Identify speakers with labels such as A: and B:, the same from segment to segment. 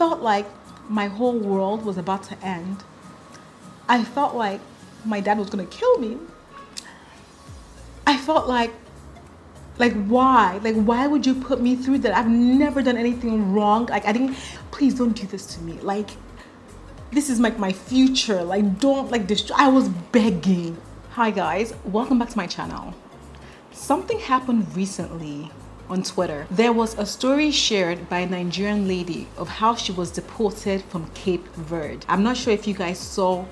A: felt like my whole world was about to end. I felt like my dad was gonna kill me. I felt like why? Like, why would you put me through that? I've never done anything wrong. Like, I didn't, please don't do this to me. Like, this is like my future. Like, don't like destroy. I was begging. Hi guys, welcome back to my channel. Something happened recently on Twitter. There was a story shared by a Nigerian lady of how she was deported from Cape Verde. I'm not sure if you guys saw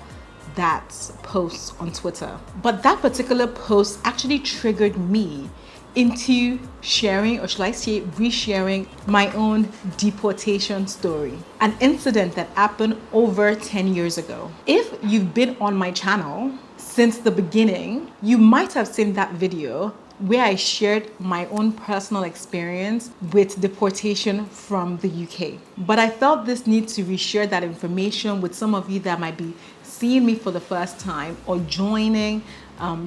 A: that post on Twitter, but that particular post actually triggered me into sharing, or should I say resharing, my own deportation story. An incident that happened over 10 years ago. If you've been on my channel since the beginning, you might have seen that video where I shared my own personal experience with deportation from the UK. But I felt this need to reshare that information with some of you that might be seeing me for the first time or joining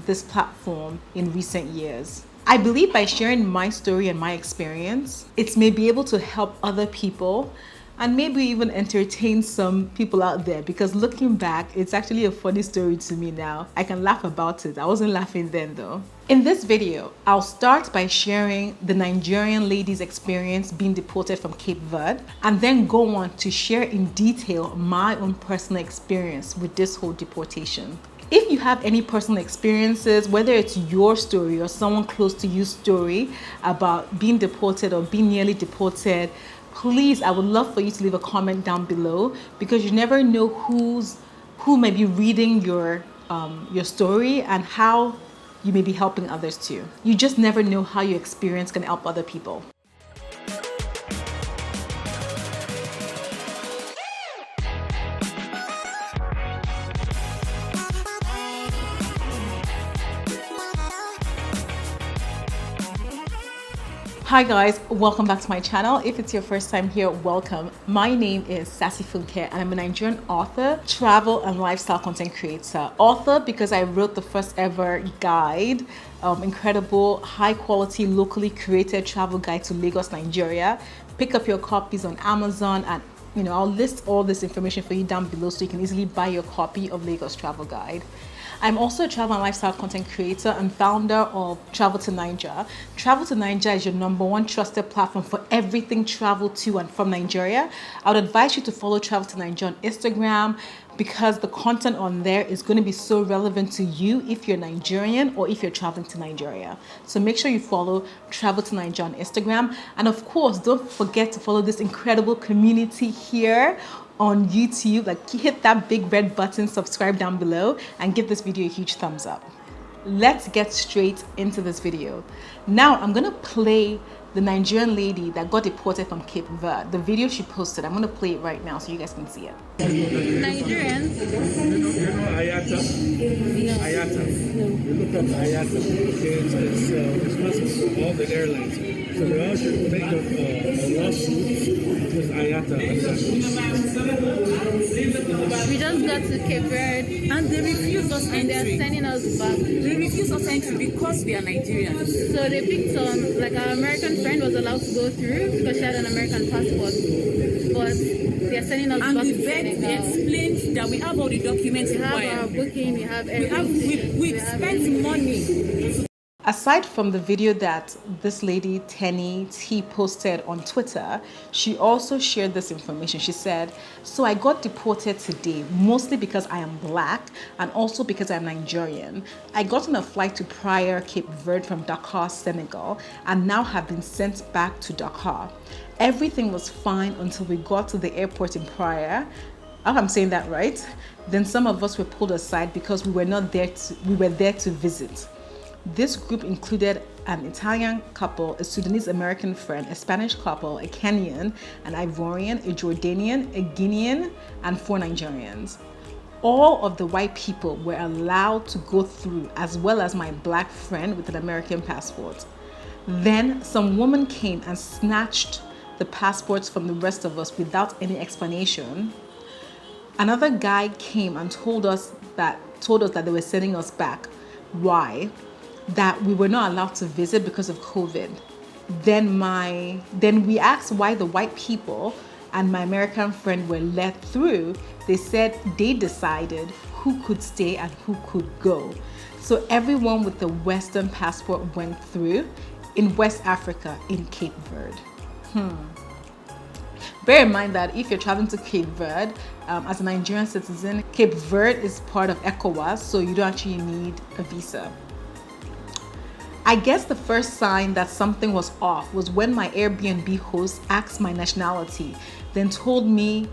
A: this platform in recent years. I believe by sharing my story and my experience, it may be able to help other people and maybe even entertain some people out there, because looking back, it's actually a funny story to me now. I can laugh about it. I wasn't laughing then though. In this video, I'll start by sharing the Nigerian lady's experience being deported from Cape Verde, and then go on to share in detail my own personal experience with this whole deportation. If you have any personal experiences, whether it's your story or someone close to you's story about being deported or being nearly deported, please, I would love for you to leave a comment down below, because you never know who may be reading your story and how you may be helping others too. You just never know how your experience can help other people. Hi guys, welcome back to my channel. If it's your first time here, welcome. My name is Sassy Funke and I'm a Nigerian author, travel and lifestyle content creator. Author because I wrote the first ever guide, incredible, high quality, locally created travel guide to Lagos, Nigeria. Pick up your copies on Amazon, and I'll list all this information for you down below so you can easily buy your copy of Lagos Travel Guide. I'm also a travel and lifestyle content creator and founder of Travel to Niger. Travel to Niger is your #1 trusted platform for everything travel to and from Nigeria. I would advise you to follow Travel to Niger on Instagram, because the content on there is going to be so relevant to you if you're Nigerian or if you're traveling to Nigeria. So make sure you follow Travel to Niger on Instagram. And of course, don't forget to follow this incredible community here on YouTube. Like, hit that big red button, subscribe down below, and give this video a huge thumbs up. Let's get straight into this video. Now I'm gonna play the Nigerian lady that got deported from Cape Verde. The video she posted, I'm gonna play it right now so you guys can see it.
B: Nigerians?
C: You know Ayata?
B: No.
C: Ayata.
B: No.
C: You look up Ayata. It's responsible for all the airlines. So they all should think of a lawsuit with Ayata.
B: We just got to Cape Verde
D: And they refuse us
B: and they're
D: entry.
B: sending us back.
D: They refuse us entry because we are Nigerians.
B: So they picked some, like our American friend was allowed to go through because she had an American passport. But they're sending us
D: And
B: back
D: the
B: to
D: vet
B: Senegal.
D: explained that we have all the documents
B: We have our
D: required.
B: booking, we have
D: We
B: everything.
D: we've spent money.
A: Aside from the video that this lady, Tenny T, posted on Twitter, she also shared this information. She said, "So I got deported today, mostly because I am black and also because I'm Nigerian. I got on a flight to Praia, Cape Verde from Dakar, Senegal, and now have been sent back to Dakar. Everything was fine until we got to the airport in Praia." I hope I'm saying that right. Then some of us were pulled aside because we were there to visit. This group included an Italian couple, a Sudanese American friend, a Spanish couple, a Kenyan, an Ivorian, a Jordanian, a Guinean, and 4 Nigerians. All of the white people were allowed to go through, as well as my black friend with an American passport. Then some woman came and snatched the passports from the rest of us without any explanation. Another guy came and told us that they were sending us back. Why? That we were not allowed to visit because of COVID. Then we asked why the white people and my American friend were let through, they said they decided who could stay and who could go. So everyone with the Western passport went through in West Africa, in Cape Verde. Bear in mind that if you're traveling to Cape Verde as a Nigerian citizen, Cape Verde is part of ECOWAS, so you don't actually need a visa. I guess the first sign that something was off was when my Airbnb host asked my nationality, then told me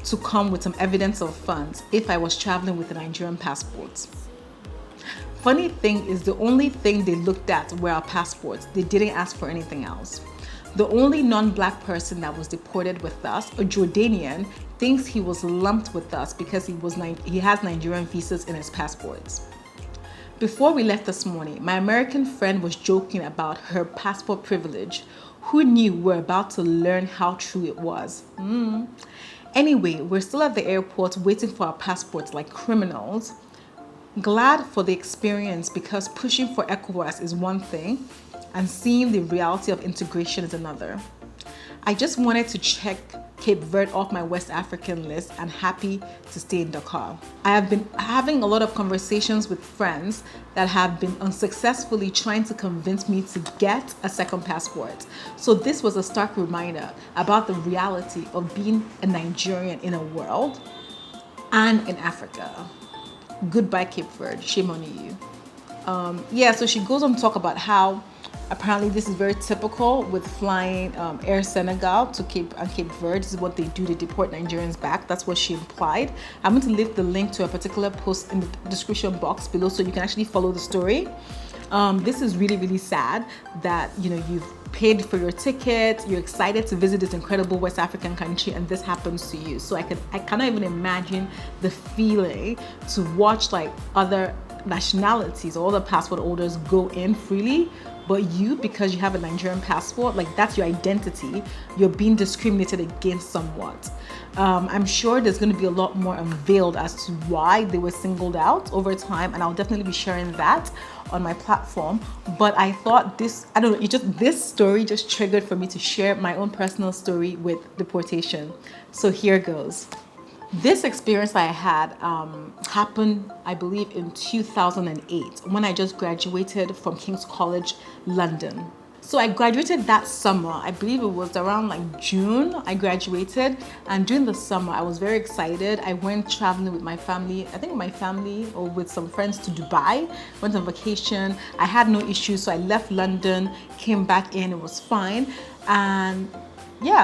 A: to come with some evidence of funds if I was traveling with a Nigerian passport. Funny thing is, the only thing they looked at were our passports. They didn't ask for anything else. The only non-black person that was deported with us, a Jordanian, thinks he was lumped with us because he has Nigerian visas in his passports. Before we left this morning, my American friend was joking about her passport privilege. Who knew we're about to learn how true it was? Anyway, we're still at the airport waiting for our passports like criminals. Glad for the experience, because pushing for ECOWAS is one thing and seeing the reality of integration is another. I just wanted to check Cape Verde off my West African list and happy to stay in Dakar. I have been having a lot of conversations with friends that have been unsuccessfully trying to convince me to get a second passport. So this was a stark reminder about the reality of being a Nigerian in a world and in Africa. Goodbye Cape Verde, shame on you. So she goes on to talk about how apparently this is very typical with flying Air Senegal to Cape Verde. This is what they do, they deport Nigerians back. That's what she implied. I'm going to leave the link to a particular post in the description box below so you can actually follow the story. This is really, really sad that, you've paid for your ticket, you're excited to visit this incredible West African country, and this happens to you. So I cannot even imagine the feeling to watch like other nationalities or other passport holders go in freely, but you, because you have a Nigerian passport, like that's your identity, you're being discriminated against somewhat. I'm sure there's going to be a lot more unveiled as to why they were singled out over time, and I'll definitely be sharing that on my platform. But I thought this story just triggered for me to share my own personal story with deportation. So here goes. This experience I had happened, I believe, in 2008 when I just graduated from King's College, London. So I graduated that summer. I believe it was around like June I graduated, and during the summer I was very excited. I went traveling with my family, or with some friends to Dubai, went on vacation. I had no issues, so I left London, came back in, it was fine. And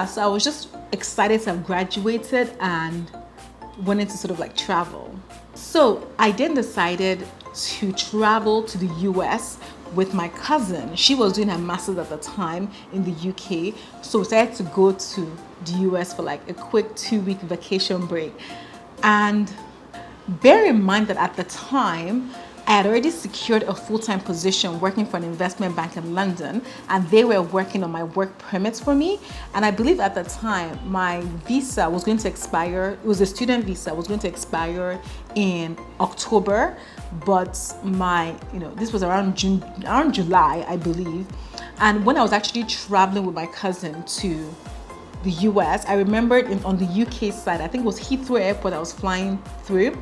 A: so I was just excited to have graduated and wanted to sort of like travel. So I then decided to travel to the US with my cousin. She was doing her master's at the time in the UK, so we decided to go to the US for like a quick 2-week vacation break. And bear in mind that at the time I had already secured a full-time position working for an investment bank in London, and they were working on my work permits for me. And I believe at the time my visa was going to expire. It was a student visa, was going to expire in October, but this was around July, I believe. And when I was actually traveling with my cousin to the US, I remembered on the UK side, I think it was Heathrow Airport I was flying through.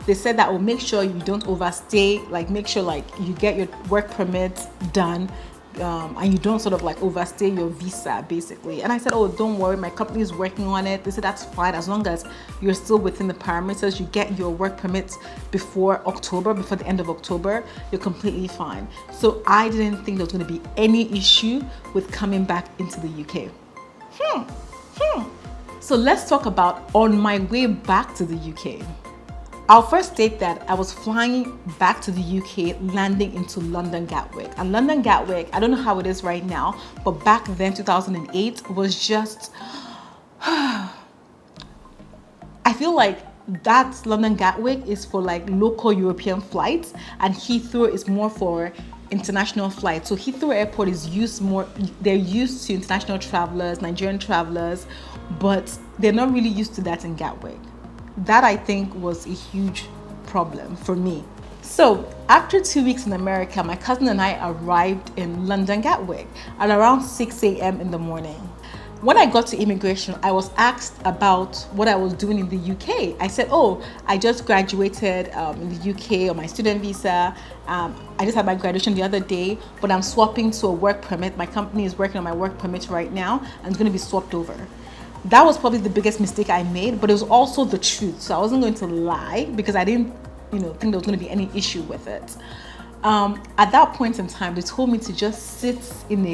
A: They said that will make sure you don't overstay, like make sure like you get your work permit done and you don't sort of like overstay your visa basically. And I said, oh, don't worry, my company is working on it. They said that's fine, as long as you're still within the parameters, you get your work permit before the end of October, you're completely fine. So I didn't think there was going to be any issue with coming back into the UK. So let's talk about on my way back to the UK. I'll first state that I was flying back to the UK, landing into London Gatwick. And London Gatwick, I don't know how it is right now, but back then, 2008, was just... I feel like that London Gatwick is for like local European flights, and Heathrow is more for international flights. So Heathrow Airport is they're used to international travelers, Nigerian travelers, but they're not really used to that in Gatwick. That I think was a huge problem for me. So after 2 weeks in America, my cousin and I arrived in London Gatwick at around 6 a.m. in the morning. When I got to immigration, I was asked about what I was doing in the UK. I said, oh, I just graduated in the UK on my student visa. I just had my graduation the other day, but I'm swapping to a work permit. My company is working on my work permit right now, and it's going to be swapped over. That was probably the biggest mistake I made, but it was also the truth. So I wasn't going to lie because I didn't, think there was going to be any issue with it. At that point in time, they told me to just sit in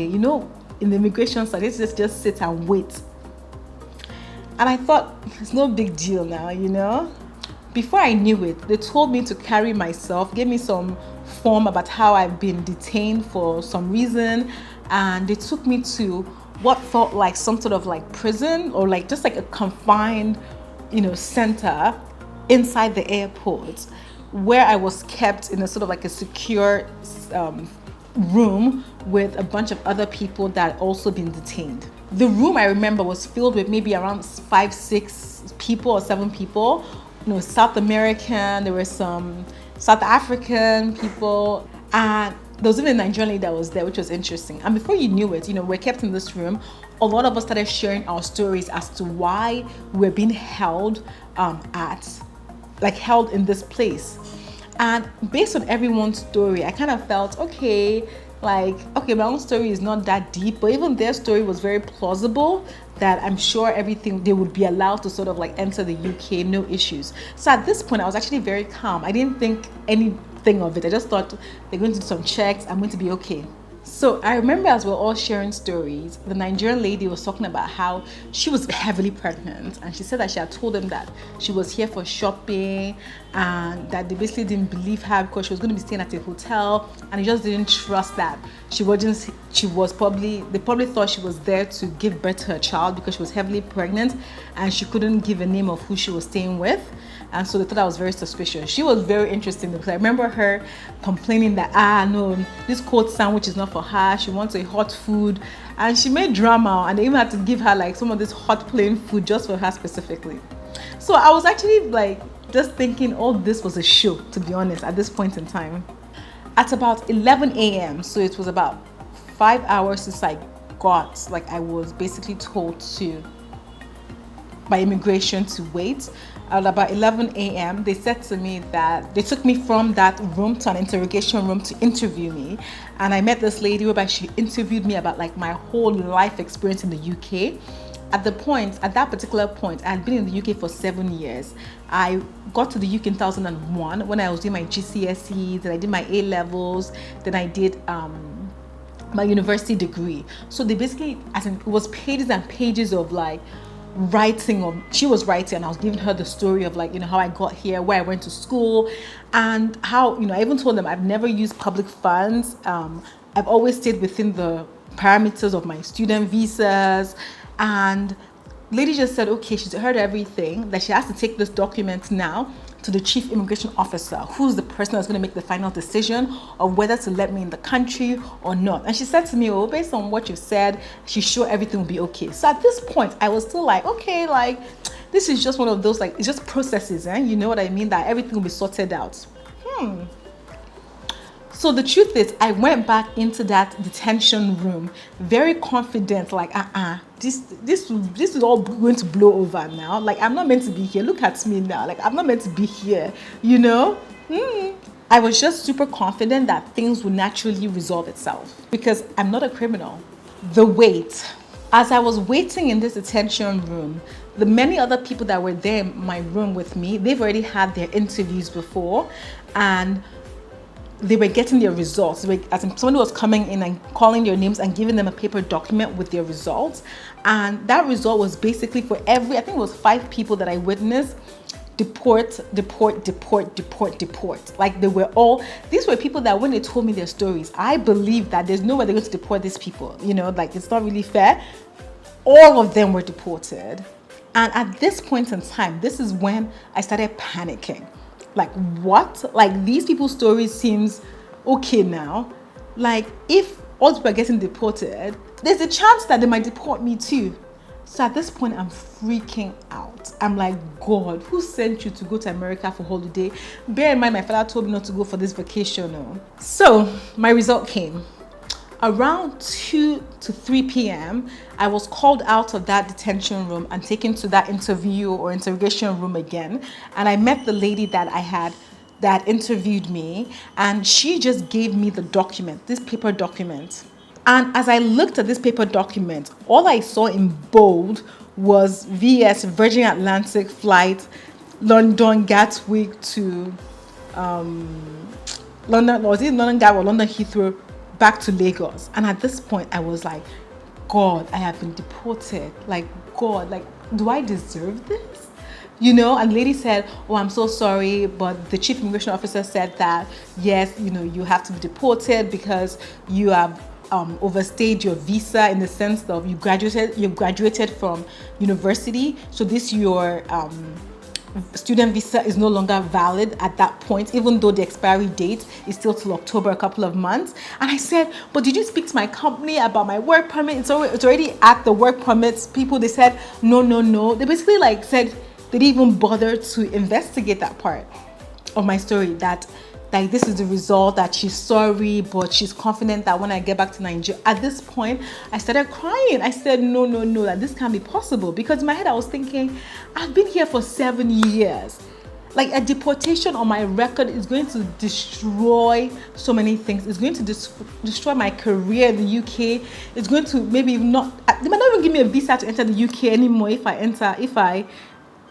A: in the immigration side, just sit and wait. And I thought, it's no big deal now, Before I knew it, they told me to carry myself, gave me some form about how I've been detained for some reason, and they took me to what felt like some sort of like prison or like just like a confined, center inside the airport, where I was kept in a sort of like a secure room with a bunch of other people that had also been detained. The room, I remember, was filled with maybe around 5-6 people or 7 people. South American, there were some South African people, and there was even a Nigerian lady that was there, which was interesting. And before you knew it, we're kept in this room. A lot of us started sharing our stories as to why we're being held held in this place. And based on everyone's story, I kind of felt, okay, my own story is not that deep, but even their story was very plausible, that I'm sure they would be allowed to sort of like enter the UK, no issues. So at this point, I was actually very calm. I didn't think anything of it. I just thought they're going to do some checks, I'm going to be okay. So I remember as we're all sharing stories, the Nigerian lady was talking about how she was heavily pregnant, and she said that she had told them that she was here for shopping and that they basically didn't believe her because she was going to be staying at a hotel, and they just didn't trust that they probably thought she was there to give birth to her child because she was heavily pregnant and she couldn't give a name of who she was staying with. And so they thought I was very suspicious. She was very interesting because I remember her complaining that, no, this cold sandwich is not for her. She wants a hot food. And she made drama, and they even had to give her like some of this hot plain food just for her specifically. So I was actually just thinking all this was a show, to be honest, at this point in time. At about 11 a.m., so it was about 5 hours since I was basically told by immigration to wait. At about 11 a.m., they said to me that they took me from that room to an interrogation room to interview me. And I met this lady whereby she interviewed me about my whole life experience in the UK. At that particular point, I had been in the UK for 7 years. I got to the UK in 2001 when I was doing my GCSEs, then I did my A-levels, then I did my university degree. So they basically, it was pages and pages of she was writing, and I was giving her the story of how I got here, where I went to school, and how I even told them I've never used public funds. I've always stayed within the parameters of my student visas. And lady just said, okay, she's heard everything, that she has to take this document now to the chief immigration officer, who's the person that's going to make the final decision of whether to let me in the country or not. And she said to me, based on what you said, she's sure everything will be okay. So at this point, I was still okay, this is just one of those, it's just processes, you know what I mean, that everything will be sorted out. So the truth is, I went back into that detention room very confident, this is all going to blow over now. I'm not meant to be here. Look at me now. I'm not meant to be here, I was just super confident that things would naturally resolve itself because I'm not a criminal. The wait. As I was waiting in this detention room, the many other people that were there in my room with me, they've already had their interviews before, and they were getting their results. Somebody was coming in and calling their names and giving them a paper document with their results. And that result was basically for I think it was 5 people that I witnessed, deport. These were people that when they told me their stories, I believed that there's no way they're going to deport these people. It's not really fair. All of them were deported. And at this point in time, this is when I started panicking. What? These people's stories seems okay now. If all people are getting deported, there's a chance that they might deport me too. So at this point, I'm freaking out. I'm like, God, who sent you to go to America for holiday? Bear in mind, my father told me not to go for this vacation. So my result came. Around 2 to 3 p.m., I was called out of that detention room and taken to that interview or interrogation room again. And I met the lady that interviewed me, and she just gave me the document, this paper document. And as I looked at this paper document, all I saw in bold was VS Virgin Atlantic flight, London Gatwick to London, was it London Gatwick or London Heathrow back to Lagos. And at this point, I was like, God, I have been deported. Like, God, like, do I deserve this? You know, and the lady said, oh, I'm so sorry, but the chief immigration officer said that, yes, you know, you have to be deported because you have overstayed your visa, in the sense of you graduated from university. So this your student visa is no longer valid at that point, even though the expiry date is still till October, a couple of months. And I said, but did you speak to my company about my work permit? It's already at the work permits people. They said, no. They basically like said they didn't even bother to investigate that part of my story, that like this is the result, that she's sorry, but she's confident that when I get back to Nigeria. At this point, I started crying. I said, no, that this can't be possible. Because in my head, I was thinking, I've been here for 7 years. Like, a deportation on my record is going to destroy so many things. It's going to destroy my career in the UK. It's going to maybe not, they might not even give me a visa to enter the UK anymore if I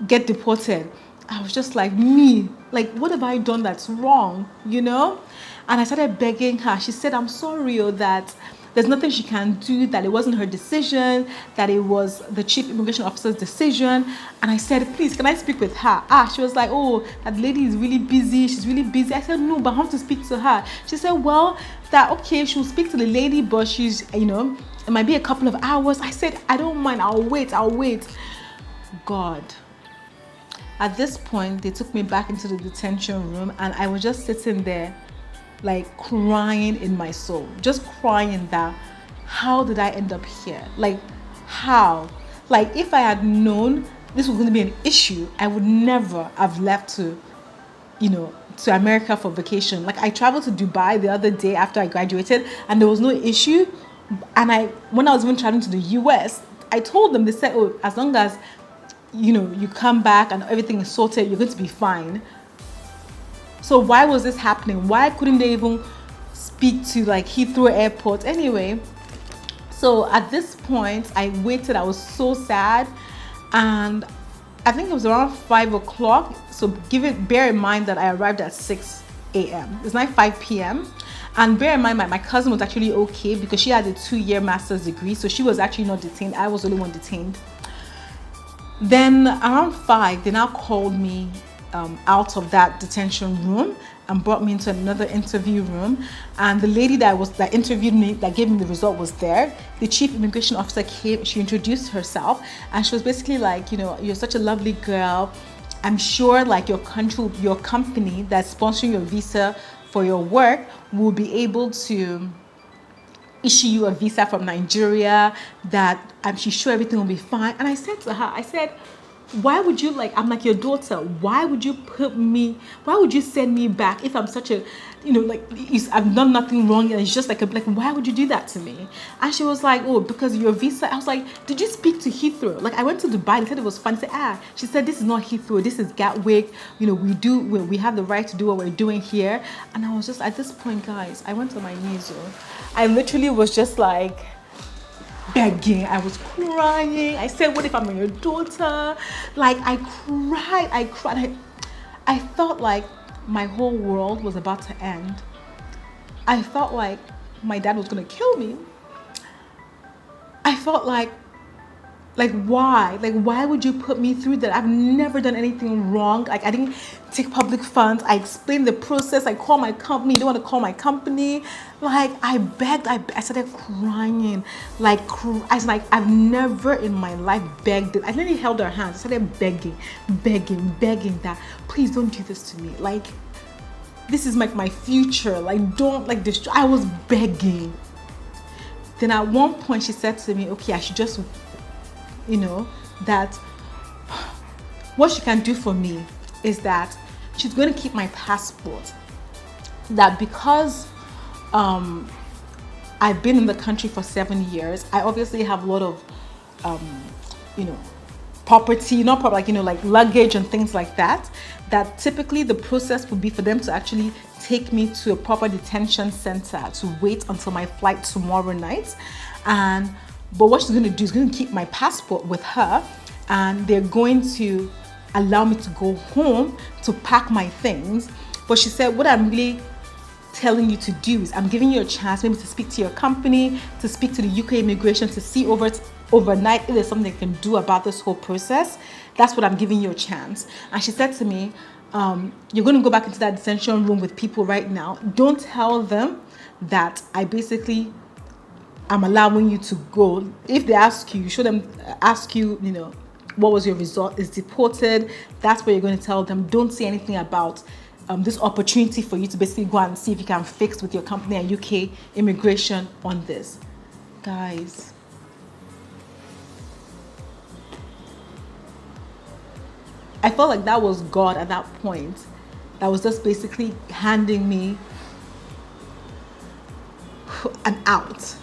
A: get deported. I was just like, me, like, what have I done that's wrong, you know? And I started begging her. She said, I'm sorry, that there's nothing she can do, that it wasn't her decision, that it was the chief immigration officer's decision. And I said, please, can I speak with her? She was like, oh, that lady is really busy. She's really busy. I said, no, but I have to speak to her. She said, well, that, okay, she'll speak to the lady, but she's, you know, it might be a couple of hours. I said, I don't mind. I'll wait. God. At this point, they took me back into the detention room, and I was just sitting there, like, crying in my soul. Just crying that, how did I end up here? Like, how? Like, if I had known this was going to be an issue, I would never have left to America for vacation. Like, I traveled to Dubai the other day after I graduated, and there was no issue. And when I was even traveling to the US, I told them, they said, oh, as long as you come back and everything is sorted, you're going to be fine. So why was this happening? Why couldn't they even speak to like Heathrow Airport? Anyway, so at this point, I waited. I was so sad. And I think it was around 5 o'clock. So bear in mind that I arrived at 6 a.m. It's not 5 p.m. And bear in mind, my cousin was actually okay because she had a 2-year master's degree. So she was actually not detained. I was the only one detained. Then around 5, they now called me out of that detention room and brought me into another interview room. And the lady that interviewed me, that gave me the result, was there. The chief immigration officer came. She introduced herself, and she was basically like, you're such a lovely girl. I'm sure like your company that's sponsoring your visa for your work will be able to issue you a visa from Nigeria, that she's sure everything will be fine. And I said to her, why would you I'm like your daughter. Why would you send me back if I'm such a, I've done nothing wrong, and it's just like why would you do that to me? And she was like, oh, because your visa. I was like, did you speak to Heathrow? Like, I went to Dubai, they said it was fun. She said, this is not Heathrow, this is Gatwick. We have the right to do what we're doing here. And I was just, at this point, guys, I went on my knees. I literally was just like begging. I was crying. I said, what if I'm your daughter? Like, I cried. I felt like my whole world was about to end. I felt like my dad was going to kill me. I felt like why? Like, why would you put me through that? I've never done anything wrong. Like, I didn't take public funds. I explained the process. I called my company. You don't want to call my company. Like, I begged. I started crying. I was like, I've never in my life begged. I literally held her hands. I started begging that, please don't do this to me. Like, this is like my future. Like, don't destroy. I was begging. Then at one point she said to me, okay, I should just, that what she can do for me is that she's going to keep my passport. That because I I've been in the country for 7 years. I obviously have a lot of, you know, property, not property, like, you know, like luggage and things like that, that typically the process would be for them to actually take me to a proper detention center to wait until my flight tomorrow night. But what she's going to do is going to keep my passport with her, and they're going to allow me to go home to pack my things. But she said, what I'm really telling you to do is I'm giving you a chance maybe to speak to your company, to speak to the UK immigration, to see overnight if there's something they can do about this whole process. That's what I'm giving you a chance. And she said to me, you're going to go back into that detention room with people right now. Don't tell them that I'm allowing you to go. If they ask you, show them, ask you, you know, what was your result? Is deported. That's what you're going to tell them. Don't say anything about this opportunity for you to basically go and see if you can fix with your company and UK immigration on this. Guys, I felt like that was God at that point. That was just basically handing me an out.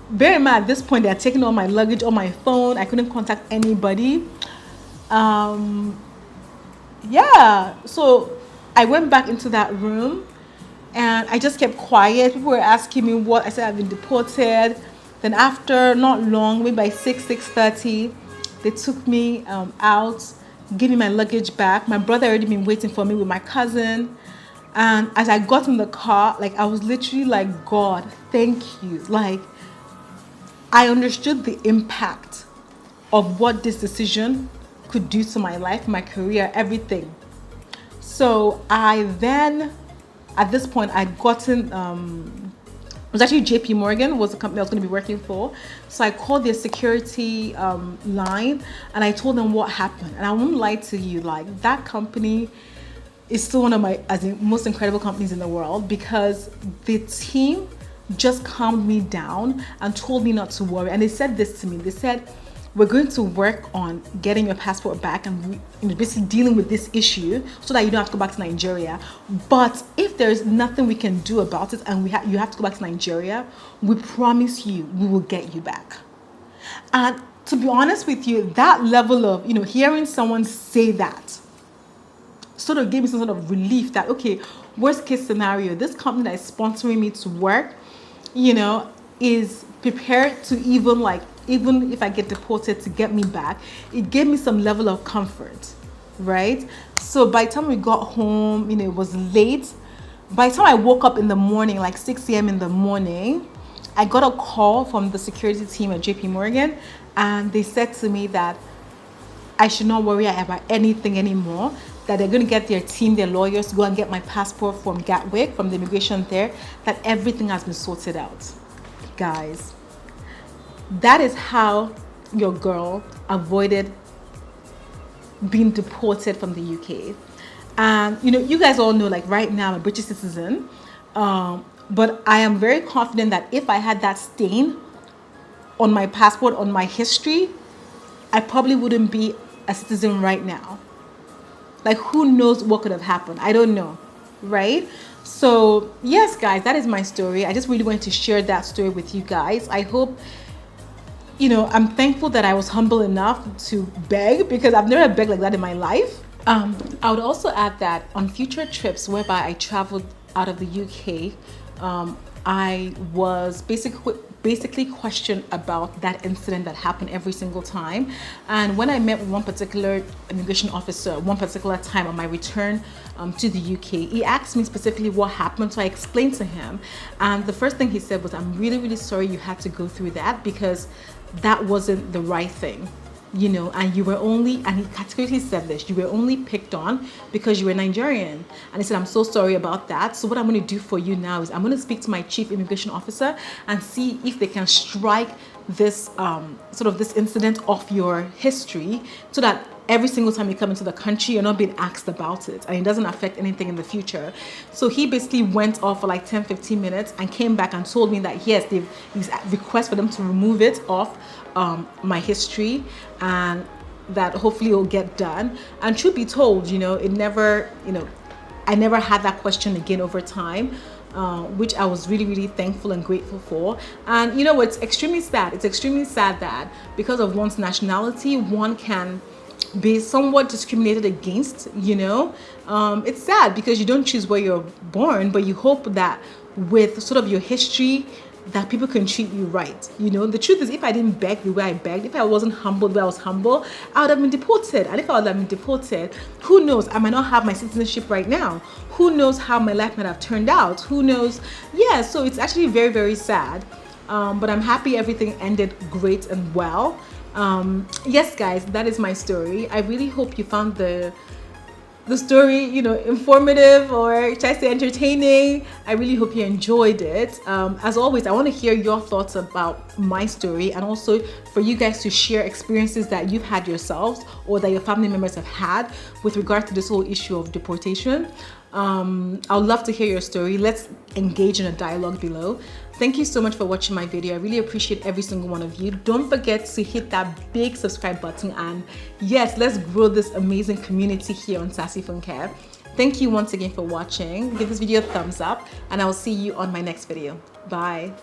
A: Bear in mind, at this point, they had taken all my luggage, all my phone. I couldn't contact anybody. Yeah, so I went back into that room and I just kept quiet. People were asking me what. I said I've been deported. Then after not long, maybe by 6:30, they took me out, gave me my luggage back. My brother had already been waiting for me with my cousin. And as I got in the car, like I was literally like, God, thank you. Like, I understood the impact of what this decision could do to my life, my career, everything. So I then, at this point, I'd gotten, it was actually JP Morgan was the company I was going to be working for. So I called their security line and I told them what happened. And I won't lie to you, like that company is still one of my most incredible companies in the world, because the team just calmed me down and told me not to worry. And they said this to me. They said, we're going to work on getting your passport back and basically dealing with this issue so that you don't have to go back to Nigeria. But if there's nothing we can do about it and you have to go back to Nigeria, we promise you we will get you back. And to be honest with you, that level of, hearing someone say that sort of gave me some sort of relief that, okay, worst case scenario, this company that is sponsoring me to work, is prepared to even if I get deported, to get me back. It gave me some level of comfort, right? So by the time we got home, it was late. By the time I woke up in the morning, like 6 a.m. in the morning, I got a call from the security team at JP Morgan, and they said to me that I should not worry about anything anymore, that they're going to get their team, their lawyers, to go and get my passport from Gatwick, from the immigration there, that everything has been sorted out. Guys, that is how your girl avoided being deported from the UK. And, you guys all know, like right now, I'm a British citizen, but I am very confident that if I had that stain on my passport, on my history, I probably wouldn't be a citizen right now. Like, who knows what could have happened? I don't know, right? So, yes, guys, that is my story. I just really wanted to share that story with you guys. I hope, I'm thankful that I was humble enough to beg, because I've never begged like that in my life. I would also add that on future trips whereby I traveled out of the UK, I was basically questioned about that incident that happened every single time. And when I met with one particular immigration officer one particular time on my return to the UK, he asked me specifically what happened. So I explained to him, and the first thing he said was, I'm really, really sorry you had to go through that, because that wasn't the right thing. And you were only, and he categorically said this, you were only picked on because you were Nigerian. And he said, I'm so sorry about that. So what I'm going to do for you now is I'm going to speak to my chief immigration officer and see if they can strike this this incident off your history, so that every single time you come into the country, you're not being asked about it and it doesn't affect anything in the future. So he basically went off for like 10-15 minutes and came back and told me that yes, they've request for them to remove it off my history, and that hopefully it will get done. And truth be told, it never, I never had that question again over time. which I was really, really thankful and grateful for. And you know, it's extremely sad. It's extremely sad that because of one's nationality, one can be somewhat discriminated against, you know. It's sad because you don't choose where you're born, but you hope that with sort of your history that people can treat you right. You know, the truth is, if I didn't beg the way I begged, if I wasn't humble the way I was humble, I would have been deported. And if I would have been deported, who knows, I might not have my citizenship right now. Who knows how my life might have turned out? Who knows? Yeah, so it's actually very, very sad. But I'm happy everything ended great and well. Yes, guys, that is my story. I really hope you found the story, you know, informative, or should I say entertaining. I really hope you enjoyed it. As always, I want to hear your thoughts about my story, and also for you guys to share experiences that you've had yourselves or that your family members have had with regard to this whole issue of deportation. I would love to hear your story. Let's engage in a dialogue below. Thank you so much for watching my video. I really appreciate every single one of you. Don't forget to hit that big subscribe button, and yes, let's grow this amazing community here on Sassy Funke. Thank you once again for watching. Give this video a thumbs up, and I will see you on my next video. Bye.